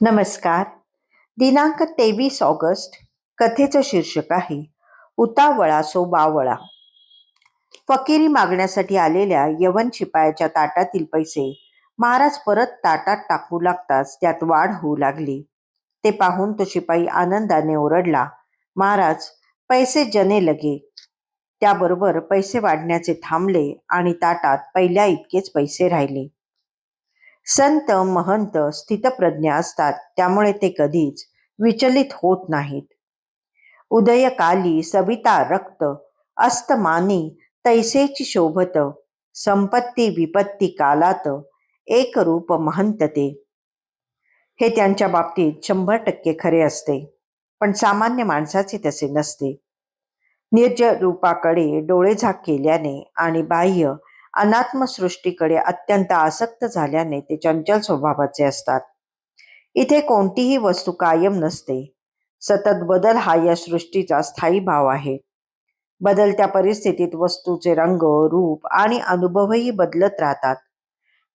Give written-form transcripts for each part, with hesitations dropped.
नमस्कार. दिनांक 23 ऑगस्ट. कथेचं शीर्षक आहे उतावळा सो बावळा. फकिरी मागण्यासाठी आलेल्या यवन शिपायाच्या ताटातील पैसे महाराज परत ताटात टाकू लागताच त्यात वाढ होऊ लागली. ते पाहून तो शिपाई आनंदाने ओरडला, महाराज, पैसे जने लगे. त्याबरोबर पैसे वाढण्याचे थांबले आणि ताटात पहिल्या इतकेच पैसे राहिले. संत महंत स्थितप्रज्ञ असतात, त्यामुळे ते कधीच विचलित होत नाहीत. उदयकाली सविता रक्त अस्तमानी तैसेची शोभत, संपत्ती विपत्ती कालात एक रूप महंत ते. हे त्यांच्या बाबतीत 100% खरे असते, पण सामान्य माणसाचे तसे नसते. निर्जर रूपाकडे डोळेझाक केल्याने आणि बाह्य अनात्मसृष्टीकडे अत्यंत आसक्त झाल्याने ते चंचल स्वभावाचे असतात. इथे कोणतीही वस्तू कायम नसते. सतत बदल हा या सृष्टीचा स्थायी भाव आहे. बदलत्या परिस्थितीत वस्तूचे रंग, रूप आणि अनुभवही बदलत राहतात.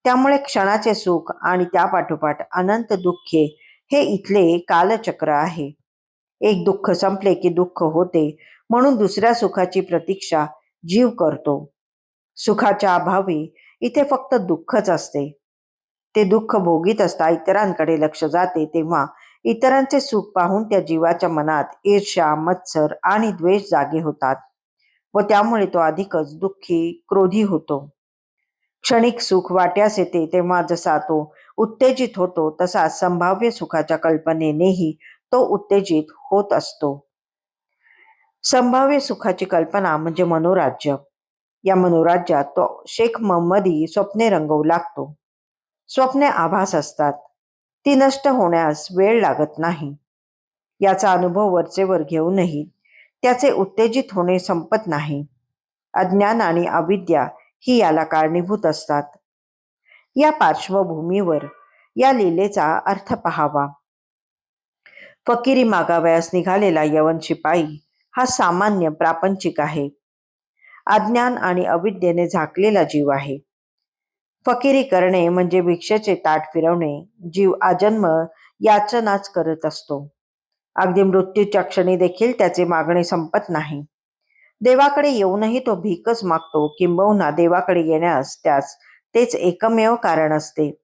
त्यामुळे क्षणाचे सुख आणि त्यापाठोपाठ अनंत दुःखे हे इथले कालचक्र आहे. एक दुःख संपले की दुःख होते, म्हणून दुसऱ्या सुखाची प्रतीक्षा जीव करतो. सुखाच्या अभावी इथे फक्त दुःखच असते. ते दुःख भोगीत असता इतरांकडे लक्ष जाते, तेव्हा इतरांचे सुख पाहून त्या जीवाच्या मनात ईर्ष्या, मत्सर आणि द्वेष जागे होतात व त्यामुळे तो अधिकच दुःखी, क्रोधी होतो. क्षणिक सुख वाट्यास येते तेव्हा जसा तो उत्तेजित होतो, तसा संभाव्य सुखाच्या कल्पनेनेही तो उत्तेजित होत असतो. संभाव्य सुखाची कल्पना म्हणजे मनोराज्य. या मनोराज्यात तो शेख महम्मदी स्वप्ने रंगवू लागतो. स्वप्ने आभास असतात. ती नष्ट होण्यास वेळ लागत नाही. याचा अनुभव वरचेवर घेऊनही त्याचे उत्तेजित होणे संपत नाही. अज्ञान आणि अविद्या ही याला कारणीभूत असतात. या पार्श्वभूमीवर या लीलेचा अर्थ पहावा. फकिरी मागावयास निघालेला यवन शिपाई हा सामान्य प्रापंचिक आहे. अज्ञान आणि अविद्येने झाकलेला जीव आहे. फकिरी करणे म्हणजे भिक्षेचे ताट फिरवणे. जीव आजन्म याचनाच करत असतो. अगदी मृत्यूच्या क्षणी देखील त्याचे मागणे संपत नाही. देवाकडे येऊनही तो भीकच मागतो, किंबहुना देवाकडे येण्यास त्यास तेच एकमेव कारण असते.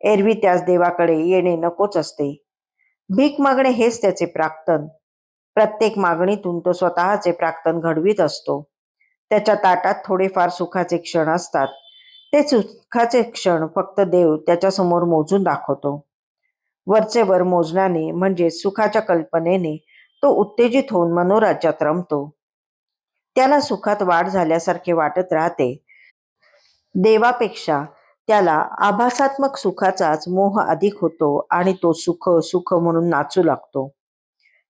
एरवी त्यास देवाकडे येणे नकोच असते. भीक मागणे हेच त्याचे प्राक्तन. प्रत्येक मागणीतून तो स्वतःचे प्राक्तन घडवीत असतो. त्याच्या ताटात थोडेफार सुखाचे क्षण असतात. ते सुखाचे क्षण फक्त देव त्याच्यासमोर मोजून दाखवतो. वरचे वर मोजण्याने म्हणजे सुखाच्या कल्पनेने तो उत्तेजित होऊन मनोराज्यात रमतो. त्याला सुखात वाढ झाल्यासारखे वाटत राहते. देवापेक्षा त्याला आभासात्मक सुखाचाच मोह अधिक होतो आणि तो सुख सुख म्हणून नाचू लागतो.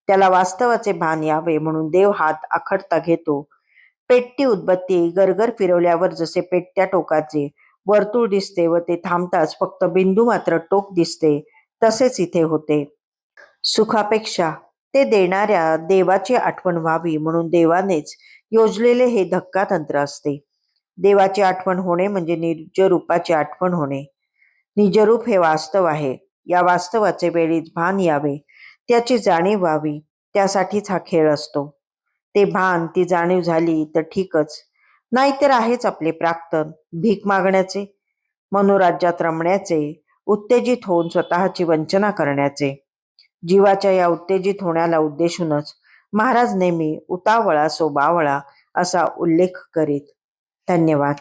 त्याला वास्तवाचे भान यावे म्हणून देव हात आखडता घेतो. पेटती उदबत्ती गरगर फिरवल्यावर जसे पेटत्या टोकाचे वर्तुळ दिसते व ते थांबताच फक्त बिंदू मात्र टोक दिसते, तसेच इथे होते. सुखापेक्षा ते देणाऱ्या देवाची आठवण व्हावी म्हणून देवानेच योजलेले हे धक्कातंत्र असते. देवाची आठवण होणे म्हणजे निजरूपाची आठवण होणे. निजरूप हे वास्तव आहे. या वास्तवाचे वेळीच भान यावे, त्याची जाणीव व्हावी, त्यासाठीच हा खेळ असतो. ते भान, ती जाणीव झाली तर ठीकच, नाहीतर आहेच आपले प्राक्तन भीक मागण्याचे, मनोराज्यात रमण्याचे, उत्तेजित होऊन स्वतःची वंचना करण्याचे. जीवाच्या या उत्तेजित होण्याला उद्देशूनच महाराज नेहमी उतावळा सो बावळा असा उल्लेख करीत. धन्यवाद.